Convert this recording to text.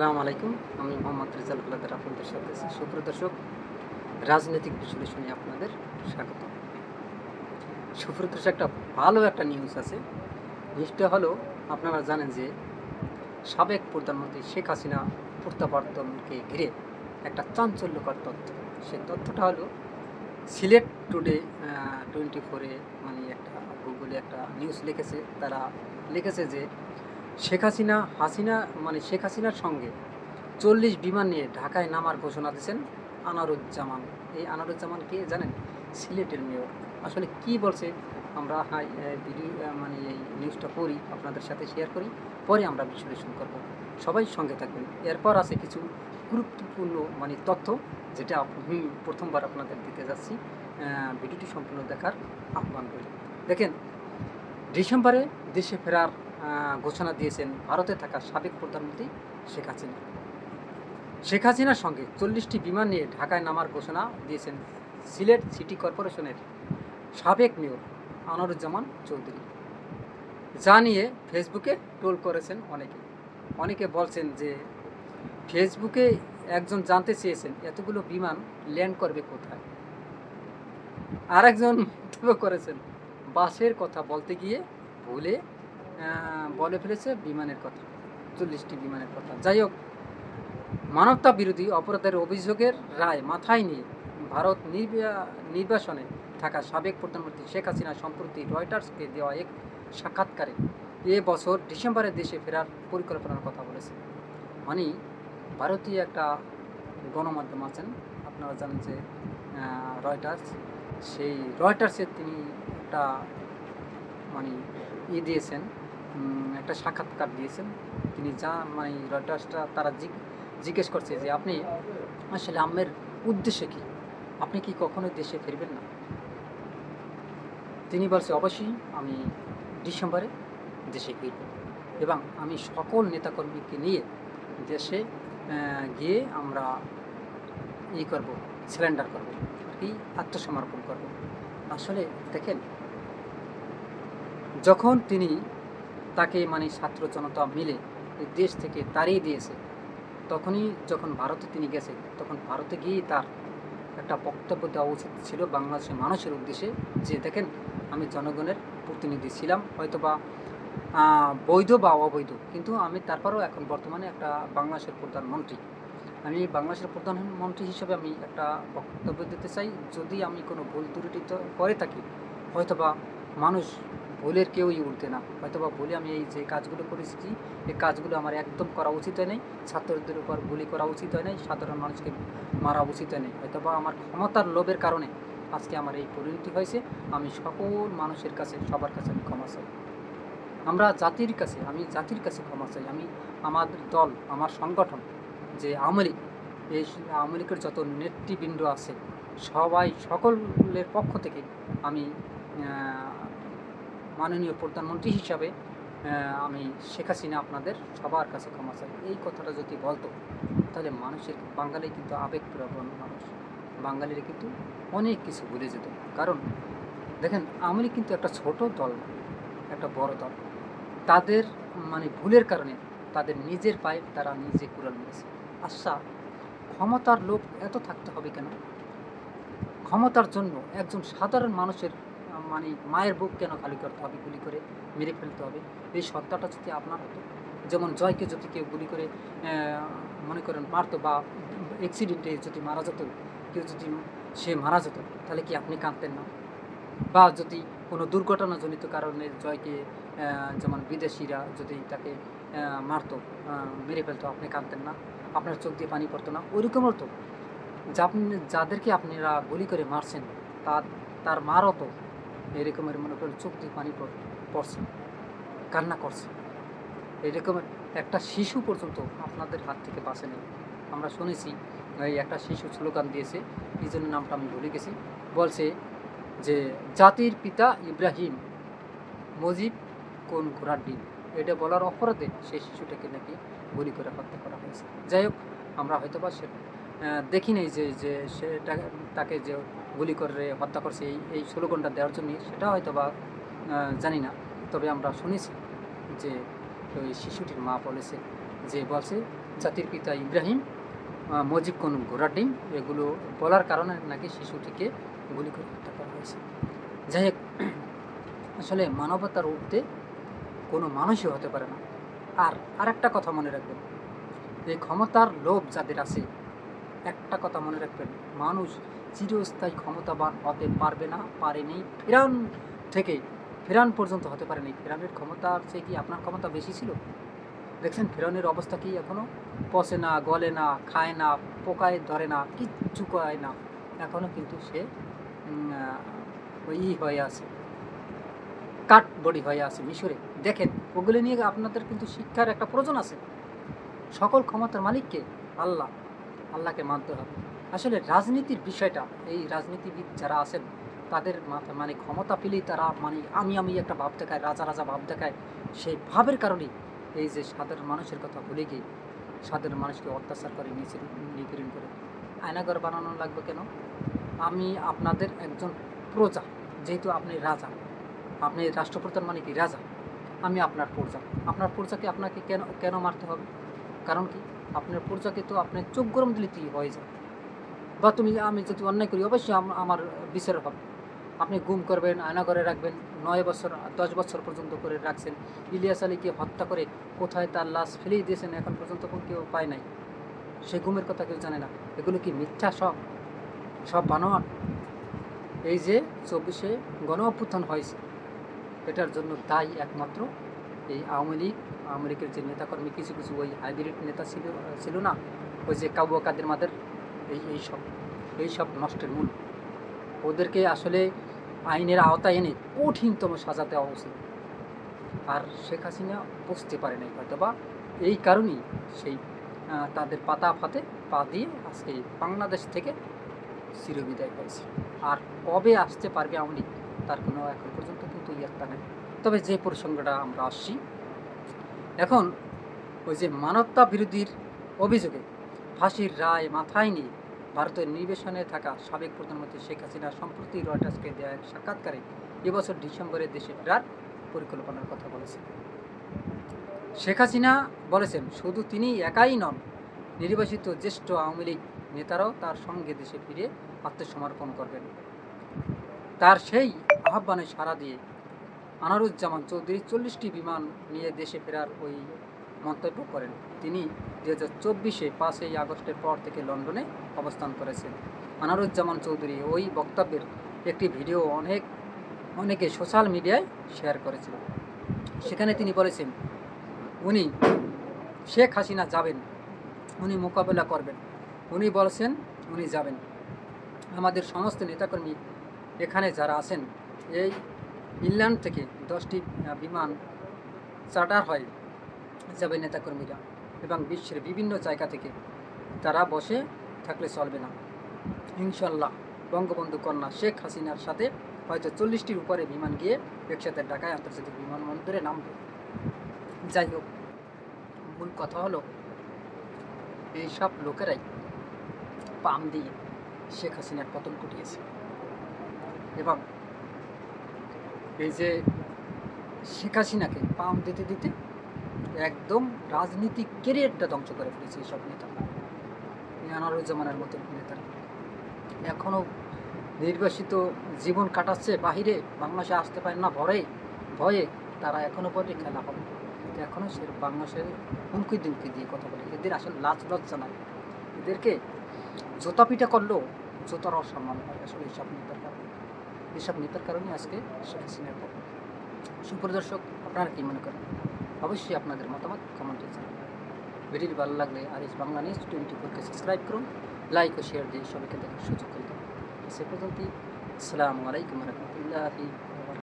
আসসালামু আলাইকুম। আমি মোহাম্মদ রেজাল কলাদার আপনাদের সাথে আছি। সুপ্রিয় দর্শক, রাজনৈতিক বিশ্লেষণে আপনাদের স্বাগত। সুপ্রিয় দর্শক, একটা ভালো একটা নিউজ আছে। নিউজটা হলো, আপনারা জানেন যে সাবেক প্রধানমন্ত্রী শেখ হাসিনা প্রত্যাবর্তনকে ঘিরে একটা চাঞ্চল্যকর তথ্য। সেই তথ্যটা হলো সিলেট টুডে 24-এ মানে একটা গুগলে একটা নিউজ লিখেছে। তারা লিখেছে যে শেখ হাসিনার সঙ্গে 40 বিমান নিয়ে ঢাকায় নামার ঘোষণা দিয়েছেন আনারুজ্জামান। এই আনারুজ্জামান কে জানেন? সিলেটের মেয়র। আসলে কি বলছে আমরা এই নিউজটা পড়ি, আপনাদের সাথে শেয়ার করি, পরে আমরা বিশ্লেষণ করব। সবাই সঙ্গে থাকবেন। এরপর আছে কিছু গুরুত্বপূর্ণ তথ্য, যেটা আমি প্রথমবার আপনাদের দিতে যাচ্ছি। ভিডিওটি সম্পূর্ণ দেখার আহ্বান করি। দেখেন, ডিসেম্বরে দেশে ফেরার ঘোষণা দিয়েছেন ভারতে থাকা সাবেক প্রধানমন্ত্রী শেখ হাসিনা। শেখ হাসিনার সঙ্গে 40টি বিমান নিয়ে ঢাকায় নামার ঘোষণা দিয়েছেন সিলেট সিটি কর্পোরেশনের সাবেক মেয়র আনোয়ারুজ্জামান চৌধুরী। যা নিয়ে ফেসবুকে ট্রোল করেছেন অনেকে বলছেন যে ফেসবুকে একজন জানতে চেয়েছেন এতগুলো বিমান ল্যান্ড করবে কোথায়। আর একজন মন্তব্য করেছেন বাসের কথা বলতে গিয়ে ভুলে বলে ফেলেছে বিমানের কথা, 40টি বিমানের কথা। যাই হোক, মানবতা বিরোধী অপরাধের অভিযোগের রায় মাথায় নিয়ে ভারত নির্বাসনে থাকা সাবেক প্রধানমন্ত্রী শেখ হাসিনা সম্প্রতি রয়টার্সকে দেওয়া এক সাক্ষাৎকারে এ বছর ডিসেম্বরে দেশে ফেরার পরিকল্পনার কথা বলেছে। মানে ভারতীয় একটা গণমাধ্যম আছেন, আপনারা জানেন যে রয়টার্স, সেই রয়টার্সের তিনি একটা দিয়েছেন, একটা সাক্ষাৎকার দিয়েছেন। তিনি রয়টার্সটা তারা জিজ্ঞেস করছে যে আপনি আসলে আমের উদ্দেশ্য কী, আপনি কি কখনো দেশে ফিরবেন না? তিনি বলছে অবশ্যই আমি ডিসেম্বরে দেশে ফিরব এবং আমি সকল নেতাকর্মীকে নিয়ে দেশে গিয়ে আমরা করব, সিলিন্ডার করব, আর কি আত্মসমর্পণ করব। আসলে দেখেন, যখন তিনি তাকে ছাত্র জনতা মিলে দেশ থেকে তাড়িয়ে দিয়েছে, তখনই যখন ভারতে তিনি গেছে, তখন ভারতে গিয়েই তার একটা বক্তব্য দেওয়া উচিত ছিল বাংলাদেশের মানুষের উদ্দেশ্যে, যে দেখেন আমি জনগণের প্রতিনিধি ছিলাম, হয়তোবা বৈধ বা অবৈধ, কিন্তু আমি তারপরেও এখন বর্তমানে একটা বাংলাদেশের প্রধানমন্ত্রী। আমি বাংলাদেশের প্রধানমন্ত্রী হিসেবে আমি একটা বক্তব্য দিতে চাই। যদি আমি কোনো ভুল ত্রুটি করে থাকি, হয়তোবা মানুষ ভুলের কেউই উঠতে না, হয়তোবা ভুলে আমি এই যে কাজগুলো করেছি, এই কাজগুলো আমার একদম করা উচিত হয় নাই। ছাত্রদের উপর গুলি করা উচিত হয় নাই, সাধারণ মানুষকে মারা উচিত হয় নাই। হয়তোবা আমার ক্ষমতার লোভের কারণে আজকে আমার এই পরিণতি হয়েছে। আমি সকল মানুষের কাছে, সবার কাছে আমি ক্ষমা চাই। আমি জাতির কাছে ক্ষমা চাই। আমি আমাদের দল, আমার সংগঠন যে আওয়ামী লীগ, এই আওয়ামী লীগের যত নেতৃবৃন্দ আছে সকলের পক্ষ থেকে আমি মাননীয় প্রধানমন্ত্রী হিসাবে আমি শেখ হাসিনা আপনাদের সবার কাছে ক্ষমা চাই। এই কথাটা যদি বলতো, তাহলে বাঙালি কিন্তু আবেগপ্রবণ মানুষ, বাঙালিরা কিন্তু অনেক কিছু ভুলে যেত। কারণ দেখেন, আওয়ামী লীগ কিন্তু একটা ছোট দল না, একটা বড় দল। তাদের ভুলের কারণে তাদের নিজের পায়ে তারা নিজে কুড়াল মেরেছে। আচ্ছা, ক্ষমতার লোভ এত থাকতে হবে কেন? ক্ষমতার জন্য একজন সাধারণ মানুষের মায়ের বুক কেন খালি করতে হবে, গুলি করে মেরে ফেলতে হবে? এই সত্তাটা যদি আপনার হতো, যেমন জয়কে যদি কেউ গুলি করে মনে করেন মারতো, বা অ্যাক্সিডেন্টে যদি মারা যেত কেউ, যদি সে মারা যেত, তাহলে কি আপনি কাঁদতেন না? বা যদি কোনো দুর্ঘটনাজনিত কারণে জয়কে যেমন বিদেশিরা যদি তাকে মারতো, মেরে ফেলতো, আপনি কাঁদতেন না? আপনার চোখ দিয়ে পানি পড়তো না? ওইরকমও তো যাদেরকে আপনারা গুলি করে মারছেন, তার মারও তো এরকমের মনে করেন চোখ দিয়ে পানি পড়ছে, কান্না করছে। এরকমের একটা শিশু পর্যন্ত আপনাদের হাত থেকে বাঁচে নেই। আমরা শুনেছি এই একটা শিশু স্লোগান দিয়েছে, এই জন্য নামটা আমি ভুলে গেছি, বলছে যে জাতির পিতা ইব্রাহিম, মুজিব কোন ঘোড়ার ডিম। এটা বলার অপরাধে সেই শিশুটাকে নাকি গুলি করে হত্যা করা হয়েছে। যাই হোক, আমরা হয়তো বা সে দেখি নেই যে সেটা তাকে যে গুলি করে হত্যা করছে এই স্লোগানটা দেওয়ার জন্য, সেটা হয়তো বা জানি না। তবে আমরা শুনেছি যে ওই শিশুটির মা বলছে জাতির পিতা ইব্রাহিম, মজিব কোন ঘোড়ার ডিম, এগুলো বলার কারণে নাকি শিশুটিকে গুলি করে হত্যা করা হয়েছে। যাই হোক, আসলে মানবতার ঊর্ধ্বে কোনো মানুষই হতে পারে না। আর আরেকটা কথা মনে রাখবেন, এই ক্ষমতার লোভ যাদের আছে, একটা কথা মনে রাখবেন, মানুষ চিরস্থায়ী ক্ষমতাবান হতে পারবে না, পারেনি। ফেরান পর্যন্ত হতে পারেনি। ফেরানের ক্ষমতার চেয়ে কি আপনার ক্ষমতা বেশি ছিল? দেখছেন ফেরানের অবস্থা কি এখনও? পচে না, গলে না, খায় না, পোকায় ধরে না, কিচ্ছু করে না, এখনও কিন্তু সে হয়ে আছে, কাঠ বডি হয়ে আছে মিশরে। দেখেন, ওগুলো নিয়ে আপনাদের কিন্তু শিক্ষার একটা প্রয়োজন আছে। সকল ক্ষমতার মালিককে আল্লাহ, আল্লাহকে মানতে হবে। আসলে রাজনীতির বিষয়টা, এই রাজনীতিবিদ যারা আছেন তাদের মাথা মানে ক্ষমতা পেলেই তারা মানে আমি একটা ভাব দেখায়, রাজা রাজা ভাব দেখায়। সেই ভাবের কারণেই এই যে সাধারণ মানুষের কথা ভুলে গিয়ে সাধারণ মানুষকে অত্যাচার করে, নিপীড়ন করে। আয়নাঘর বানানো লাগবে কেন? আমি আপনাদের একজন প্রজা, যেহেতু আপনি রাজা, আপনি রাষ্ট্রপ্রধান মানে কি রাজা, আমি আপনার প্রজা। আপনার প্রজাকে আপনাকে কেন কেন মারতে হবে? কারণ কি? আপনার প্রজাকে তো আপনার চোখ গরম দিলে তুই হয়ে যায়, বা আমি যদি অন্যায় করি অবশ্যই আমার বিচার হবে। আপনি গুম করবেন, আয়নাঘরে রাখবেন, 9 বছর 10 বছর পর্যন্ত করে রাখছেন। ইলিয়াস আলীকে হত্যা করে কোথায় তার লাশ ফেলেই দিয়েছেন, এখন পর্যন্ত কেউ পায় নাই। সে গুমের কথা কেউ জানে না। এগুলো কি মিথ্যা? সব বানোয়াট। এই যে 24-এ গণ অভ্যুত্থান হয়েছে, এটার জন্য দায়ী একমাত্র এই আওয়ামী লীগের যে নেতাকর্মী, কিছু কিছু ওই হাইব্রিড নেতা ছিল না, ওই যে কাবুয়া কাদের মাদের, এইসব নষ্টের মূল। ওদেরকে আসলে আইনের আওতায় এনে কঠিনতম সাজা দেওয়া উচিত। আর শেখ হাসিনা বুঝতে পারে নাই হয়তো, বা এই কারণেই সেই তাদের পাতা ফাতে পা দিয়ে আজকে বাংলাদেশ থেকে চিরবিদায় হয়েছে। আর কবে আসতে পারবে আওয়ামী লীগ তার কোনো এখন পর্যন্ত কিন্তু ইয়ত্তা নেই। তবে যে প্রসঙ্গটা আমরা আসছি এখন, ওই যে মানবতা বিরোধীর অভিযোগে ফাঁসির রায় মাথায় নিয়ে ভারতের নির্বাসনে থাকা সাবেক প্রধানমন্ত্রী শেখ হাসিনা সম্প্রতি রয়টার্সকে দেওয়া এক সাক্ষাৎকারে এবছর ডিসেম্বরে দেশে ফেরার পরিকল্পনার কথা বলেছেন। শেখ হাসিনা বলেছেন, শুধু তিনি একাই নন, নির্বাসিত জ্যেষ্ঠ আওয়ামী লীগ নেতারাও তার সঙ্গে দেশে ফিরে আত্মসমর্পণ করবেন। তার সেই আহ্বানে সাড়া দিয়ে আনারুজ্জামান চৌধুরী 40টি বিমান নিয়ে দেশে ফেরার ওই মন্তব্য করেন। তিনি 2024-এ 5ই আগস্টের পর থেকে লন্ডনে অবস্থান করেছেন। আনারুজ্জামান চৌধুরী ওই বক্তব্যের একটি ভিডিও অনেকে সোশ্যাল মিডিয়ায় শেয়ার করেছিল। সেখানে তিনি বলেছেন, উনি শেখ হাসিনা যাবেন, উনি মোকাবেলা করবেন, উনি বলছেন উনি যাবেন। আমাদের সমস্ত নেতাকর্মী এখানে যারা আছেন, এই ইংল্যান্ড থেকে 10টি বিমান চার্টার হয় যাবে নেতাকর্মীরা, এবং বিশ্বের বিভিন্ন জায়গা থেকে। তারা বসে থাকলে চলবে না। ইনশাল্লাহ বঙ্গবন্ধু কন্যা শেখ হাসিনার সাথে হয়তো 40টির উপরে বিমান গিয়ে একসাথে ঢাকায় আন্তর্জাতিক বিমানবন্দরে নামবে। যাই হোক, মূল কথা হলো, এইসব লোকেরাই পাম দিয়ে শেখ হাসিনার পতন ঘটিয়েছে। এবং এই যে শেখ হাসিনাকে পাম দিতে দিতে একদম রাজনীতিক ক্যারিয়ারটা ধ্বংস করে ফেলেছে এইসব নেতা। আনারুজ্জামানের মতো নেতারা এখনও নির্বাসিত জীবন কাটাচ্ছে বাহিরে, বাংলাদেশে আসতে পারে না ভয়ে তারা এখনও পরে খেলা হবে। এখনও সে বাংলাদেশের হুমকি দুমকি দিয়ে কথা বলে। এদের আসলে লাজ লজ্জা নাই। এদেরকে জোতা পিটা করলেও জোতার অসম্মান হয় আসলে এইসব নেতার কারণে আজকে শেখ হাসিনার পর। সুপ্রদর্শক, আপনারা কী মনে করেন? অবশ্যই আপনাদের মতামত কমেন্টে জানাবেন। ভিডিওটি ভালো লাগলে আরএস বাংলা নিউজ 24কে সাবস্ক্রাইব করুন, লাইক ও শেয়ার দিয়ে সবাইকে দেখার সুযোগ করে দেবেন। সে পর্যন্ত আসসালামু আলাইকুম রহমতুল্লাহি